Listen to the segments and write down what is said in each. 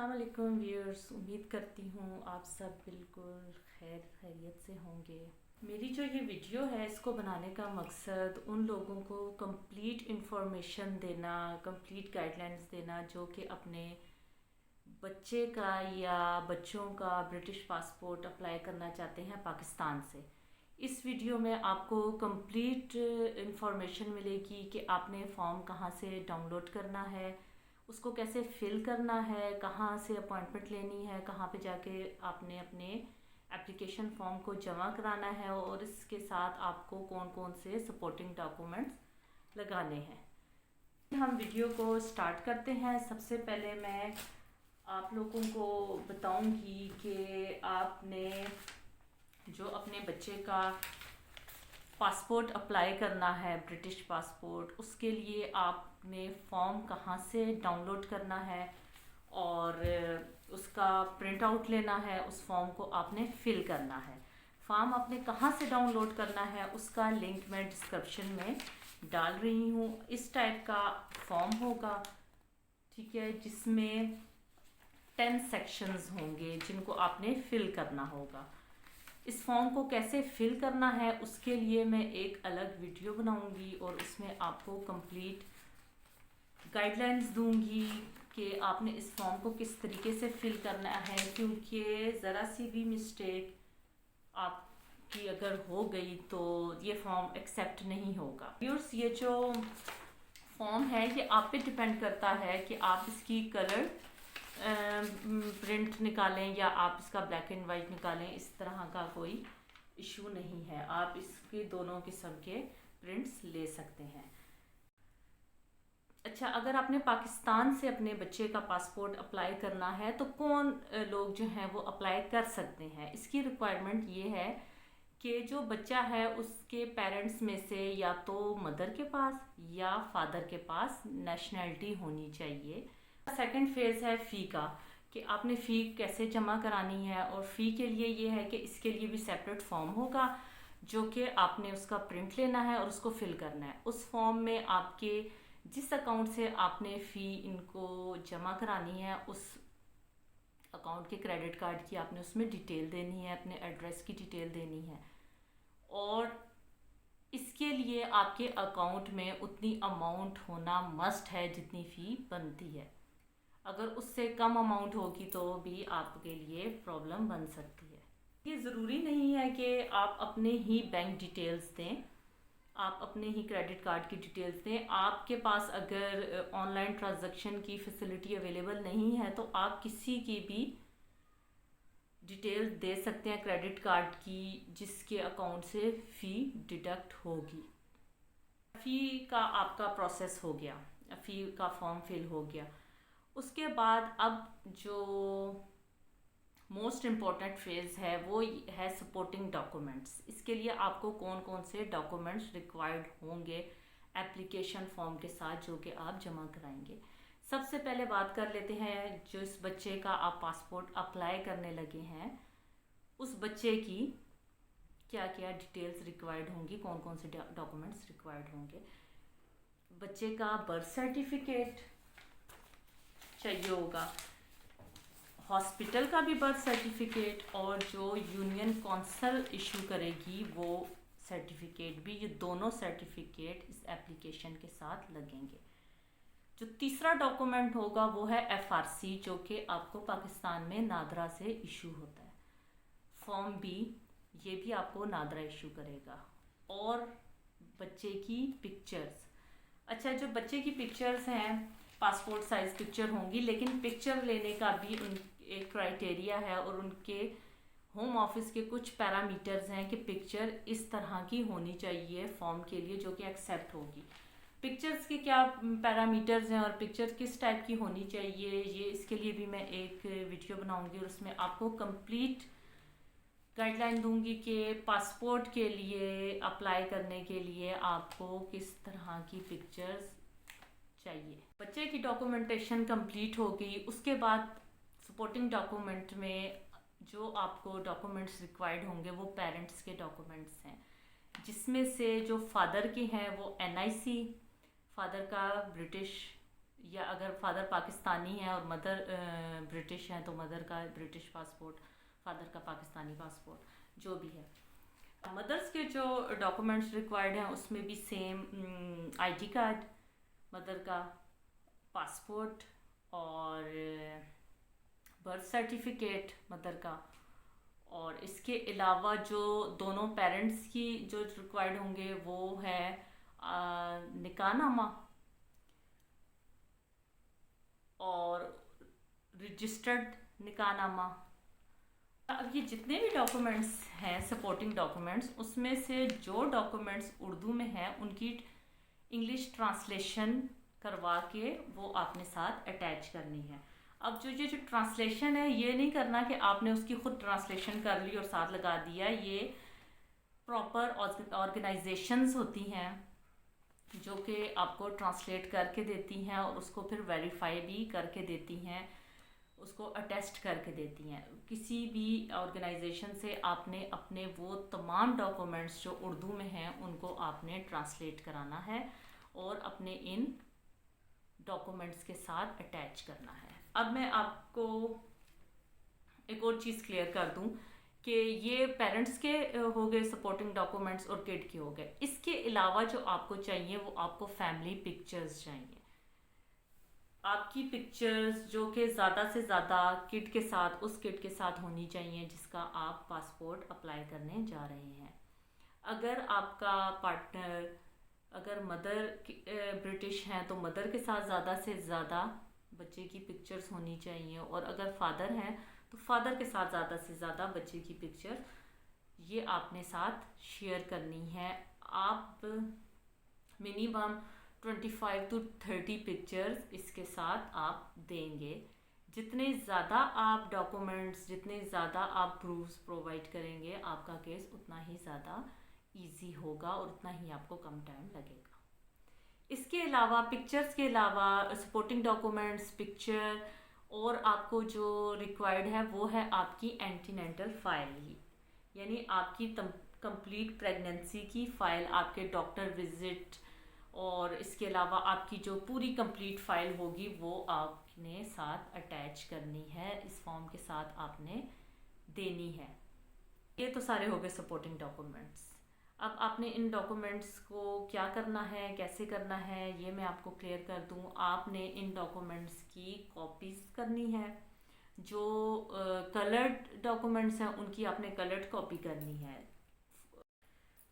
अस्सलाम वालेकुम व्यूअर्स, उम्मीद करती हूँ आप सब बिल्कुल खैरियत से होंगे। मेरी जो ये वीडियो है इसको बनाने का मकसद उन लोगों को कंप्लीट इंफॉर्मेशन देना, कंप्लीट गाइडलाइंस देना जो कि अपने बच्चे का या बच्चों का ब्रिटिश पासपोर्ट अप्लाई करना चाहते हैं पाकिस्तान से। इस वीडियो में आपको कंप्लीट इंफॉर्मेशन मिलेगी कि आपने फॉर्म कहाँ से डाउनलोड करना है, उसको कैसे फिल करना है, कहाँ से अपॉइंटमेंट लेनी है, कहाँ पे जाके आपने अपने एप्लीकेशन फॉर्म को जमा कराना है और इसके साथ आपको कौन कौन से सपोर्टिंग डॉक्यूमेंट्स लगाने हैं। हम वीडियो को स्टार्ट करते हैं। सबसे पहले मैं आप लोगों को बताऊंगी कि आपने जो अपने बच्चे का पासपोर्ट अप्लाई करना है, ब्रिटिश पासपोर्ट, उसके लिए आपने फॉर्म कहाँ से डाउनलोड करना है और उसका प्रिंट आउट लेना है। उस फॉर्म को आपने फिल करना है। फॉर्म आपने कहाँ से डाउनलोड करना है उसका लिंक मैं डिस्क्रिप्शन में डाल रही हूँ। इस टाइप का फॉर्म होगा, ठीक है, जिसमें 10 सेक्शंस होंगे जिनको आपने फिल करना होगा। इस फॉर्म को कैसे फिल करना है उसके लिए मैं एक अलग वीडियो बनाऊंगी और उसमें आपको कंप्लीट गाइडलाइंस दूंगी कि आपने इस फॉर्म को किस तरीके से फिल करना है, क्योंकि ज़रा सी भी मिस्टेक आपकी अगर हो गई तो ये फॉर्म एक्सेप्ट नहीं होगा। व्यूअर्स, ये जो फॉर्म है ये आप पे डिपेंड करता है कि आप इसकी कलर प्रिंट निकालें या आप इसका ब्लैक एंड वाइट निकालें। इस तरह का कोई इशू नहीं है, आप इसके दोनों किस्म के प्रिंट्स ले सकते हैं। अच्छा, अगर आपने पाकिस्तान से अपने बच्चे का पासपोर्ट अप्लाई करना है तो कौन लोग जो हैं वो अप्लाई कर सकते हैं। इसकी रिक्वायरमेंट ये है कि जो बच्चा है उसके पेरेंट्स में से या तो मदर के पास या फादर के पास नेशनैलिटी होनी चाहिए। सेकंड फेज़ है फ़ी का, कि आपने फ़ी कैसे जमा करानी है, और फ़ी के लिए ये है कि इसके लिए भी सेपरेट फॉर्म होगा जो कि आपने उसका प्रिंट लेना है और उसको फिल करना है। उस फॉर्म में आपके जिस अकाउंट से आपने फ़ी इनको जमा करानी है उस अकाउंट के क्रेडिट कार्ड की आपने उसमें डिटेल देनी है, अपने एड्रेस की डिटेल देनी है, और इसके लिए आपके अकाउंट में उतनी अमाउंट होना मस्ट है जितनी फ़ी बनती है। अगर उससे कम अमाउंट होगी तो भी आपके लिए प्रॉब्लम बन सकती है। ये ज़रूरी नहीं है कि आप अपने ही बैंक डिटेल्स दें, आप अपने ही क्रेडिट कार्ड की डिटेल्स दें। आपके पास अगर ऑनलाइन ट्रांजैक्शन की फैसिलिटी अवेलेबल नहीं है तो आप किसी की भी डिटेल दे सकते हैं क्रेडिट कार्ड की जिसके अकाउंट से फ़ी डिडक्ट होगी। फ़ी का आपका प्रोसेस हो गया, फ़ी का फॉर्म फिल हो गया। उसके बाद अब जो मोस्ट इम्पॉर्टेंट फेज़ है वो है सपोर्टिंग डॉक्यूमेंट्स। इसके लिए आपको कौन कौन से डॉक्यूमेंट्स रिक्वायर्ड होंगे एप्लीकेशन फॉर्म के साथ जो कि आप जमा कराएंगे। सबसे पहले बात कर लेते हैं, जो इस बच्चे का आप पासपोर्ट अप्लाई करने लगे हैं उस बच्चे की क्या क्या डिटेल्स रिक्वायर्ड होंगी, कौन कौन से डॉक्यूमेंट्स रिक्वायर्ड होंगे। बच्चे का बर्थ सर्टिफिकेट चाहिए होगा, हॉस्पिटल का भी बर्थ सर्टिफिकेट, और जो यूनियन काउंसिल इशू करेगी वो सर्टिफिकेट भी, ये दोनों सर्टिफिकेट इस एप्लीकेशन के साथ लगेंगे। जो तीसरा डॉक्यूमेंट होगा वो है एफआरसी, जो कि आपको पाकिस्तान में नादरा से इशू होता है। फॉर्म बी, ये भी आपको नादरा इशू करेगा। और बच्चे की पिक्चर्स। अच्छा, जो बच्चे की पिक्चर्स हैं पासपोर्ट साइज़ पिक्चर होंगी, लेकिन पिक्चर लेने का भी एक क्राइटेरिया है और उनके होम ऑफिस के कुछ पैरामीटर्स हैं कि पिक्चर इस तरह की होनी चाहिए फॉर्म के लिए जो कि एक्सेप्ट होगी। पिक्चर्स के क्या पैरामीटर्स हैं और पिक्चर किस टाइप की होनी चाहिए, ये इसके लिए भी मैं एक वीडियो बनाऊंगी और उसमें आपको कंप्लीट गाइडलाइन दूंगी कि पासपोर्ट के लिए अप्लाई करने के लिए आपको किस तरह की पिक्चर्स चाहिए। बच्चे की डॉक्यूमेंटेशन कंप्लीट हो गई, उसके बाद सपोर्टिंग डॉक्यूमेंट में जो आपको डॉक्यूमेंट्स रिक्वायर्ड होंगे वो पेरेंट्स के डॉक्यूमेंट्स हैं, जिसमें से जो फादर के हैं वो एनआईसी, फादर का ब्रिटिश या अगर फादर पाकिस्तानी है और मदर ब्रिटिश है तो मदर का ब्रिटिश पासपोर्ट, फादर का पाकिस्तानी पासपोर्ट, जो भी है। मदर्स के जो डॉक्यूमेंट्स रिक्वायर्ड हैं उसमें भी सेम आईडी कार्ड, मदर का पासपोर्ट और बर्थ सर्टिफिकेट मदर का, और इसके अलावा जो दोनों पेरेंट्स की जो रिक्वायर्ड होंगे वो है निकाहनामा और रजिस्टर्ड निकाहनामा। अब ये जितने भी डॉक्यूमेंट्स हैं सपोर्टिंग डॉक्यूमेंट्स, उसमें से जो डॉक्यूमेंट्स उर्दू में हैं उनकी इंग्लिश ट्रांसलेशन करवा के वो आपने साथ अटैच करनी है। अब जो ट्रांसलेशन है ये नहीं करना कि आपने उसकी खुद ट्रांसलेशन कर ली और साथ लगा दिया। ये प्रॉपर ऑर्गेनाइजेशंस होती हैं जो कि आपको ट्रांसलेट करके देती हैं और उसको फिर वेरीफाई भी करके देती हैं, उसको अटेस्ट करके देती हैं। किसी भी ऑर्गेनाइजेशन से आपने अपने वो तमाम डॉक्यूमेंट्स जो उर्दू में हैं उनको आपने ट्रांसलेट कराना है और अपने इन डॉक्यूमेंट्स के साथ अटैच करना है। अब मैं आपको एक और चीज़ क्लियर कर दूं कि ये पेरेंट्स के हो गए सपोर्टिंग डॉक्यूमेंट्स और किड के हो गए। इसके अलावा जो आपको चाहिए वो आपको फैमिली पिक्चर्स चाहिए। आपकी पिक्चर्स जो कि ज़्यादा से ज़्यादा किड के साथ, उस किड के साथ होनी चाहिए जिसका आप पासपोर्ट अप्लाई करने जा रहे हैं। अगर आपका पार्टनर, अगर मदर ब्रिटिश हैं तो मदर के साथ ज़्यादा से ज़्यादा बच्चे की पिक्चर्स होनी चाहिए, और अगर फादर हैं तो फादर के साथ ज़्यादा से ज़्यादा बच्चे की पिक्चर ये आपने साथ शेयर करनी है। आप मिनिमम 25 to 30 पिक्चर्स इसके साथ आप देंगे। जितने ज़्यादा आप डॉक्यूमेंट्स, जितने ज़्यादा आप प्रूफ्स प्रोवाइड करेंगे, आपका केस उतना ही ज़्यादा इजी होगा और उतना ही आपको कम टाइम लगेगा। इसके अलावा पिक्चर्स के अलावा सपोर्टिंग डॉक्यूमेंट्स, पिक्चर, और आपको जो रिक्वायर्ड है वो है आपकी एंटीनेंटल फाइल, यानी आपकी कंप्लीट प्रेगनेंसी की फ़ाइल, आपके डॉक्टर विज़िट, और इसके अलावा आपकी जो पूरी कंप्लीट फ़ाइल होगी वो आपने साथ अटैच करनी है, इस फॉर्म के साथ आपने देनी है। ये तो सारे हो गए सपोर्टिंग डॉक्यूमेंट्स। अब आपने इन डॉक्यूमेंट्स को क्या करना है, कैसे करना है, ये मैं आपको क्लियर कर दूं। आपने इन डॉक्यूमेंट्स की कॉपीज़ करनी है। जो कलर्ड डॉक्यूमेंट्स हैं उनकी आपने कलर्ड कॉपी करनी है।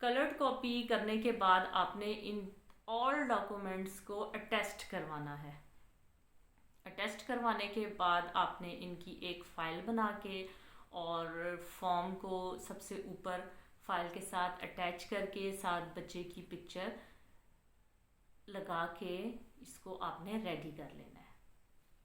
कलर्ड कॉपी करने के बाद आपने इन ऑल डॉक्यूमेंट्स को अटेस्ट करवाना है। अटेस्ट करवाने के बाद आपने इनकी एक फ़ाइल बना के और फॉर्म को सबसे ऊपर फाइल के साथ अटैच करके साथ बच्चे की पिक्चर लगा के इसको आपने रेडी कर लेना है।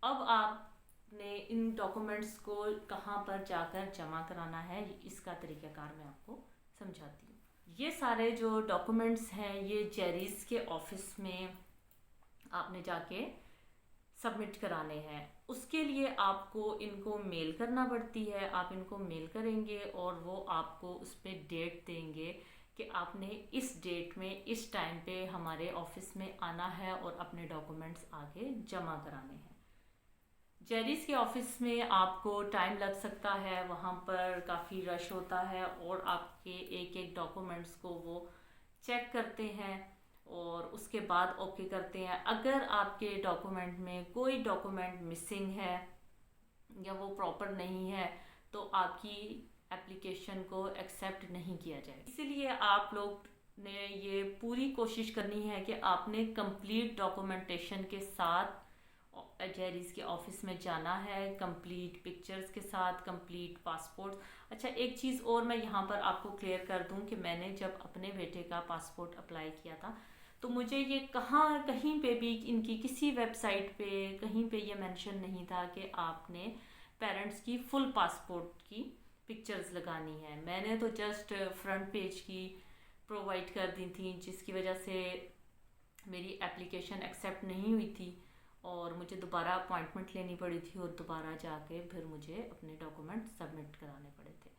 अब आपने इन डॉक्यूमेंट्स को कहाँ पर जाकर जमा कराना है, इसका तरीक़ाकार मैं आपको समझाती हूँ। ये सारे जो डॉक्यूमेंट्स हैं ये जेरीज़ के ऑफिस में आपने जाके सबमिट कराने हैं। उसके लिए आपको इनको मेल करना पड़ती है। आप इनको मेल करेंगे और वो आपको उस पर डेट देंगे कि आपने इस डेट में इस टाइम पे हमारे ऑफिस में आना है और अपने डॉक्यूमेंट्स आगे जमा कराने हैं। जेरीज़ के ऑफिस में आपको टाइम लग सकता है, वहाँ पर काफ़ी रश होता है और आपके एक एक डॉक्यूमेंट्स को वो चेक करते हैं और उसके बाद ओके करते हैं। अगर आपके डॉक्यूमेंट में कोई डॉक्यूमेंट मिसिंग है या वो प्रॉपर नहीं है तो आपकी एप्लीकेशन को एक्सेप्ट नहीं किया जाए। इसीलिए आप लोग ने ये पूरी कोशिश करनी है कि आपने कंप्लीट डॉक्यूमेंटेशन के साथ जेरीज़ के ऑफिस में जाना है, कंप्लीट पिक्चर्स के साथ, कंप्लीट पासपोर्ट। अच्छा, एक चीज़ और मैं यहाँ पर आपको क्लियर कर दूँ कि मैंने जब अपने बेटे का पासपोर्ट अप्लाई किया था तो मुझे ये कहीं पे भी इनकी किसी वेबसाइट पे कहीं पे ये मेंशन नहीं था कि आपने पेरेंट्स की फुल पासपोर्ट की पिक्चर्स लगानी है। मैंने तो जस्ट फ्रंट पेज की प्रोवाइड कर दी थी, जिसकी वजह से मेरी एप्लीकेशन एक्सेप्ट नहीं हुई थी और मुझे दोबारा अपॉइंटमेंट लेनी पड़ी थी और दोबारा जाके फिर मुझे अपने डॉक्यूमेंट सबमिट कराने पड़े थे।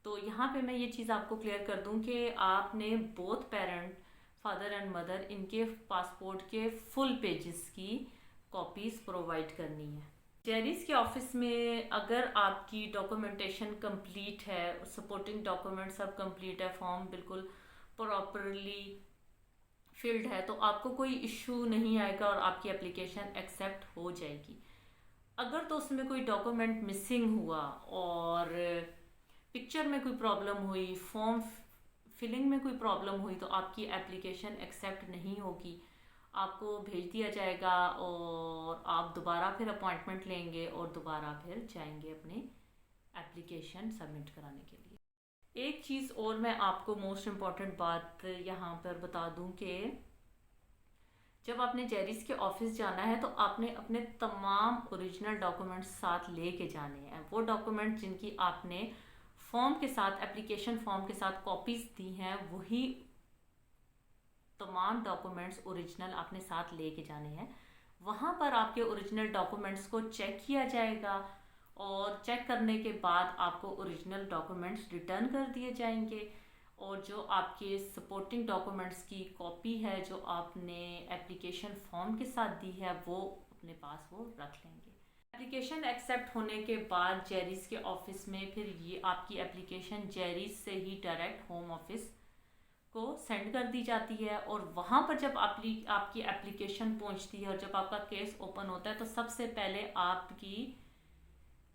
तो यहाँ पे मैं ये चीज़ आपको क्लियर कर दूँ कि आपने both parent, father and mother, इनके पासपोर्ट के फुल पेजेस की कॉपीज़ प्रोवाइड करनी है। जेरिस के ऑफिस में अगर आपकी डॉक्यूमेंटेशन कंप्लीट है, सपोर्टिंग डॉक्यूमेंट सब कंप्लीट है, फॉर्म बिल्कुल प्रॉपरली फील्ड है, तो आपको कोई इशू नहीं आएगा और आपकी एप्लीकेशन एक्सेप्ट हो जाएगी। अगर तो उसमें कोई डॉक्यूमेंट मिसिंग हुआ और पिक्चर में कोई प्रॉब्लम हुई, फॉर्म फिलिंग में कोई प्रॉब्लम हुई, तो आपकी एप्लीकेशन एक्सेप्ट नहीं होगी, आपको भेज दिया जाएगा और आप दोबारा फिर अपॉइंटमेंट लेंगे और दोबारा फिर जाएंगे अपने एप्लीकेशन सबमिट कराने के लिए। एक चीज़ और मैं आपको मोस्ट इम्पॉर्टेंट बात यहाँ पर बता दूँ कि जब आपने जेरिस के ऑफिस जाना है तो आपने अपने तमाम ओरिजिनल डॉक्यूमेंट्स साथ लेके जाने हैं। वो डॉक्यूमेंट जिनकी आपने फॉर्म के साथ, एप्लीकेशन फॉर्म के साथ कॉपीज़ दी हैं, वही तमाम डॉक्यूमेंट्स ओरिजिनल आपने साथ लेके जाने हैं। वहाँ पर आपके ओरिजिनल डॉक्यूमेंट्स को चेक किया जाएगा और चेक करने के बाद आपको ओरिजिनल डॉक्यूमेंट्स रिटर्न कर दिए जाएंगे और जो आपके सपोर्टिंग डॉक्यूमेंट्स की कॉपी है जो आपने एप्लीकेशन फॉर्म के साथ दी है, वो अपने पास वो रख लेंगे। एप्लीकेशन एक्सेप्ट होने के बाद जेरिस के ऑफिस में फिर ये आपकी एप्लीकेशन जेरिस से ही डायरेक्ट होम ऑफिस को सेंड कर दी जाती है और वहाँ पर जब आपकी एप्लीकेशन पहुँचती है और जब आपका केस ओपन होता है तो सबसे पहले आपकी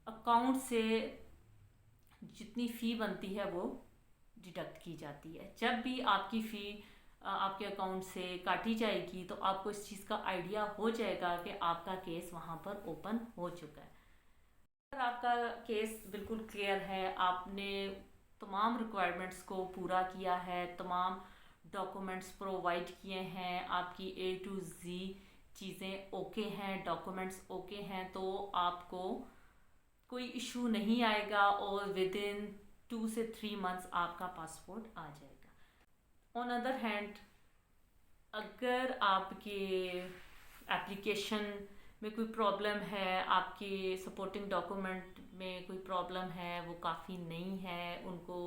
अकाउंट से जितनी फ़ी बनती है वो डिडक्ट की जाती है। जब भी आपकी फ़ी आपके अकाउंट से काटी जाएगी तो आपको इस चीज़ का आइडिया हो जाएगा कि आपका केस वहाँ पर ओपन हो चुका है। अगर आपका केस बिल्कुल क्लियर है, आपने तमाम रिक्वायरमेंट्स को पूरा किया है, तमाम डॉक्यूमेंट्स प्रोवाइड किए हैं, आपकी A to Z चीज़ें ओके हैं, डॉक्यूमेंट्स ओके हैं, तो आपको कोई इशू नहीं आएगा और विद इन 2 से 3 मंथ्स आपका पासपोर्ट आ जाएगा। ऑन अदर हैंड, अगर आपके एप्लीकेशन में कोई प्रॉब्लम है, आपके सपोर्टिंग डॉक्यूमेंट में कोई प्रॉब्लम है, वो काफ़ी नहीं है, उनको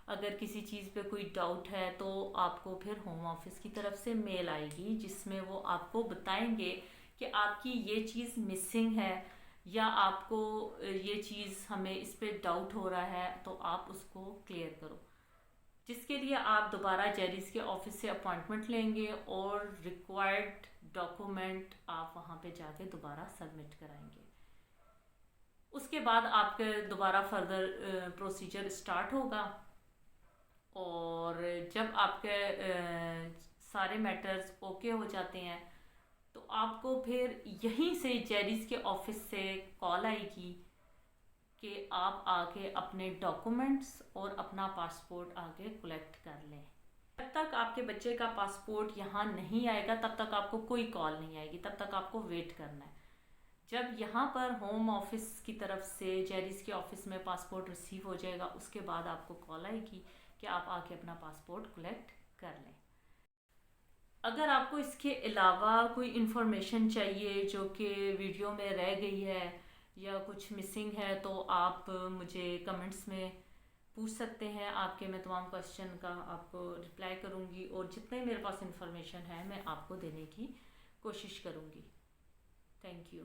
अगर किसी चीज़ पे कोई डाउट है तो आपको फिर होम ऑफिस की तरफ से मेल आएगी जिसमें वो आपको बताएंगे कि आपकी ये चीज़ मिसिंग है या आपको ये चीज़ हमें इस पे डाउट हो रहा है तो आप उसको क्लियर करो, जिसके लिए आप दोबारा जेरिस के ऑफिस से अपॉइंटमेंट लेंगे और रिक्वायर्ड डॉक्यूमेंट आप वहाँ पे जाके दोबारा सबमिट कराएंगे। उसके बाद आपके दोबारा फर्दर प्रोसीजर स्टार्ट होगा और जब आपके सारे मैटर्स ओके हो जाते हैं तो आपको फिर यहीं से जेरिस के ऑफिस से कॉल आएगी कि आप आके अपने डॉक्यूमेंट्स और अपना पासपोर्ट आके कलेक्ट कर लें। जब तक आपके बच्चे का पासपोर्ट यहाँ नहीं आएगा तब तक आपको कोई कॉल नहीं आएगी, तब तक आपको वेट करना है। जब यहाँ पर होम ऑफिस की तरफ से जेरिस के ऑफिस में पासपोर्ट रिसीव हो जाएगा उसके बाद आपको कॉल आएगी कि आप आके अपना पासपोर्ट कलेक्ट कर लें। अगर आपको इसके अलावा कोई इन्फॉर्मेशन चाहिए जो कि वीडियो में रह गई है या कुछ मिसिंग है तो आप मुझे कमेंट्स में पूछ सकते हैं। आपके मैं तमाम क्वेश्चन का आपको रिप्लाई करूँगी और जितने मेरे पास इन्फॉर्मेशन है मैं आपको देने की कोशिश करूँगी। Thank you.